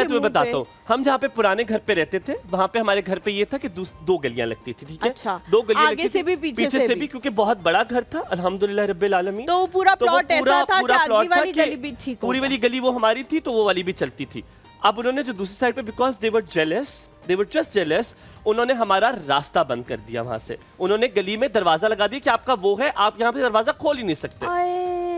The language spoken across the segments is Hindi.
मैं तुम्हें बताता हूँ, हम जहाँ पे पुराने घर पे रहते थे वहाँ पे हमारे घर पे ये था कि दो गलियां लगती थी, ठीक है? अच्छा, दो गलियां आगे से भी पीछे से भी, क्योंकि बहुत बड़ा घर था अल्हम्दुलिल्लाह रब्बिल आलमीन। तो पूरा प्लॉट ऐसा था कि आगे वाली गली भी ठीक, पूरी वाली गली वो हमारी थी तो वो वाली भी चलती थी। अब उन्होंने जो दूसरी साइड पे, because they were just jealous, उन्होंने हमारा रास्ता बंद कर दिया। वहां से उन्होंने गली में दरवाजा लगा दिया कि आपका वो है, आप यहाँ पे दरवाजा खोल ही नहीं सकते,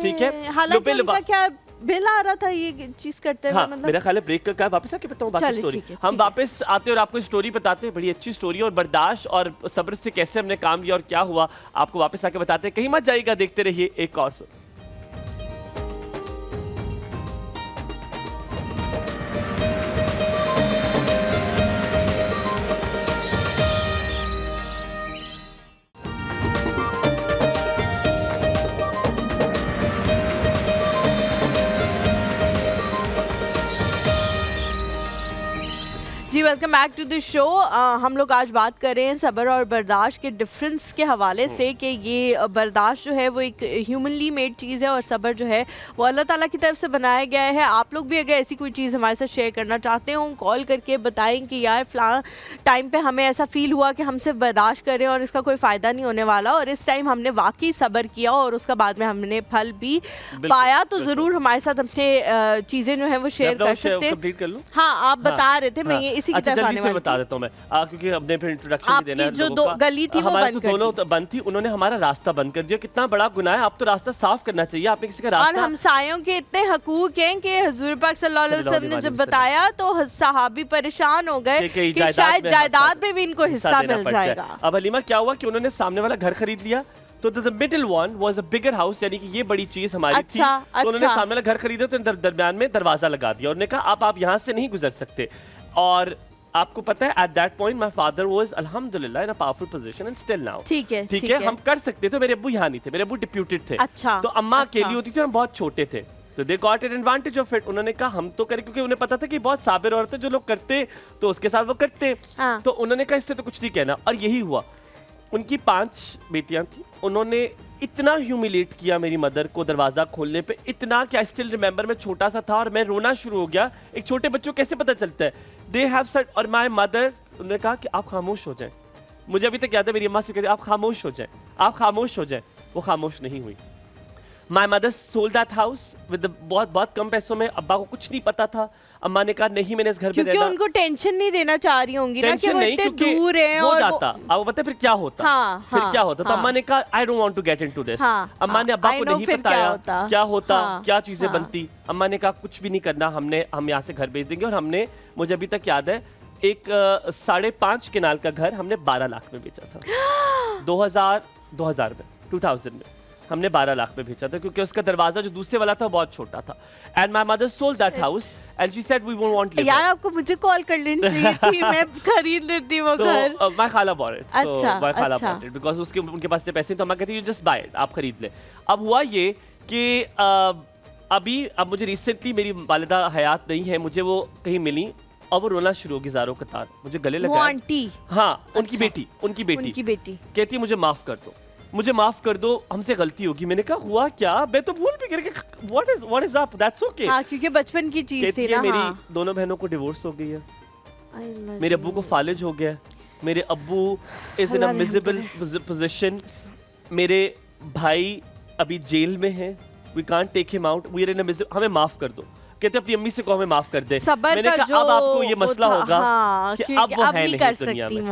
ठीक है? हालांकि उनका क्या बिल आ रहा था ये चीज करते हुए? हाँ, मतलब मेरा ख्याल है ब्रेक का क्या, वापस आके बताऊं बाकी स्टोरी। हम वापस आते और आपको स्टोरी बताते हैं, बड़ी अच्छी स्टोरी, और बर्दाश्त और सब्र से कैसे हमने काम लिया और क्या हुआ आपको वापस आके बताते हैं। कहीं मत जाइएगा, देखते रहिए एक और जी, welcome back to the show. हम लोग आज बात कर रहे हैं सब्र और बर्दाश्त के डिफरेंस के हवाले से कि ये बर्दाश्त जो है वो एक ह्यूमनली मेड चीज़ है और सब्र जो है वो अल्लाह ताला की तरफ से बनाया गया है। आप लोग भी अगर ऐसी कोई चीज़ हमारे साथ शेयर करना चाहते हो, कॉल करके बताएं कि यार फ़लाँ टाइम पे हमें ऐसा फील हुआ कि हम सिर्फ बर्दाश्त करें और इसका कोई फ़ायदा नहीं होने वाला, और इस टाइम हमने वाकई सब्र किया और उसका बाद में हमने फल भी पाया, तो ज़रूर हमारे साथ अपने चीज़ें जो है वो शेयर कर सकते हैं। हाँ, आप बता रहे थे, मैं ये इसी की तरफ आने वाली थी। बता देता हूं मैं, क्योंकि अपने फिर इंट्रोडक्शन भी देना है। जो दो गली थी वो बंद कर दोनों बंद थी, उन्होंने हमारा रास्ता बंद कर दिया। कितना बड़ा गुनाह है, आप तो रास्ता साफ करना चाहिए, आपने किसी का रास्ता। और हमसायों के इतने हकूक हैं कि हुजूर पाक सल्लल्लाहु अलैहि वसल्लम ने जब बताया तो सहाबी परेशान हो गए कि शायद जायदाद में भी इनको हिस्सा मिल जाएगा। अब हलीमा क्या हुआ कि उन्होंने सामने वाला घर खरीद लिया, तो the middle one was a bigger house, यानी कि ये बड़ी चीज हमारी थी। तो उन्होंने सामने वाला घर खरीदा, तो दरमियान में दरवाजा लगा दिया और उन्होंने कहा आप यहाँ से नहीं गुजर सकते। और आपको पता है at that point my father was अल्हम्दुलिल्लाह in a powerful position and still now. ठीक है, हम कर सकते थे। मेरे अब्बू यहाँ नहीं थे, मेरे अब्बू डिप्यूटेड थे। अच्छा, तो अम्मा अकेली होती थी और हम बहुत छोटे थे, तो they got an advantage of it. उन्होंने कहा हम तो करें, क्योंकि उन्हें पता था कि बहुत साबिर औरत है, जो लोग करते तो उसके साथ वो करते। तो उन्होंने कहा इससे तो कुछ नहीं कहना, और यही हुआ। उनकी 5 बेटियां थी, उन्होंने इतना ह्यूमिलेट किया मेरी मदर को दरवाजा खोलने पे, इतना कि आई स्टिल रिमेंबर, मैं छोटा सा था और मैं रोना शुरू हो गया। एक छोटे बच्चों को कैसे पता चलता है? दे हैव सेड, और माय मदर, उन्होंने कहा कि आप खामोश हो जाएं। मुझे अभी तक याद है मेरी अम्मा से कहती आप खामोश हो जाएं, आप खामोश हो जाएं। वो खामोश नहीं हुई। My mother sold that house with बहुत कम पैसों में। अब्बा को कुछ नहीं पता था। अम्मा ने कहा नहीं, मैंने इस घर पे रहना, क्योंकि उनको टेंशन नहीं देना चाह रही होंगी ना कि वो इतने दूर हैं हो जाता। अब पता है फिर क्या होता? फिर क्या होता? तो अम्मा ने कहा I don't want to get into this. अम्मा ने अब्बा को नहीं बताया क्या होता, क्या चीजें बनती। अम्मा ने कहा कुछ भी नहीं करना, हम यहाँ से घर भेज देंगे। और हमने, मुझे अभी तक याद है, एक 5.5 कनाल का घर हमने 12 लाख में बेचा था। 2000 में हमने 12 लाख में बेचा था, क्योंकि उसका दरवाजा जो दूसरे वाला था बहुत छोटा था। And my mother sold that house and she said we won't want live. यार आपको मुझे कॉल कर लेनी चाहिए थी, मैं खरीद लेती वो घर। तो माय खाला बॉट इट। अच्छा, माय खाला बॉट इट बिकॉज़ उनके पास से पैसे, तो मैं कहती यू जस्ट बाय इट, आप खरीद ले। अब हुआ ये कि अब मुझे रिसेंटली मेरी वालिदा हयात नहीं है, मुझे वो कहीं मिली और वो रोना शुरू हो गई ज़ारों कतार, मुझे गले लगा। आंटी? हाँ, उनकी बेटी कहती मुझे माफ कर दो, मुझे माफ कर दो, हमसे गलती होगी। मैंने कहा हुआ क्या? मैं तो भूल भी गया कि what is up, that's okay. हां, क्योंकि बचपन की चीज थी ना। मेरी दोनों बहनों को डिवोर्स हो गई है, मेरे अब्बू को फालिज हो गया, मेरे अब्बू is in a miserable position, मेरे भाई अभी जेल में है, we can't take him out, we are in a miserable, हमें माफ कर दो। कहते अपनी अम्मी से कहो हमें माफ कर दे। मैंने कहा अब आपको ये मसला होगा कि अब वो है नहीं दुनिया में।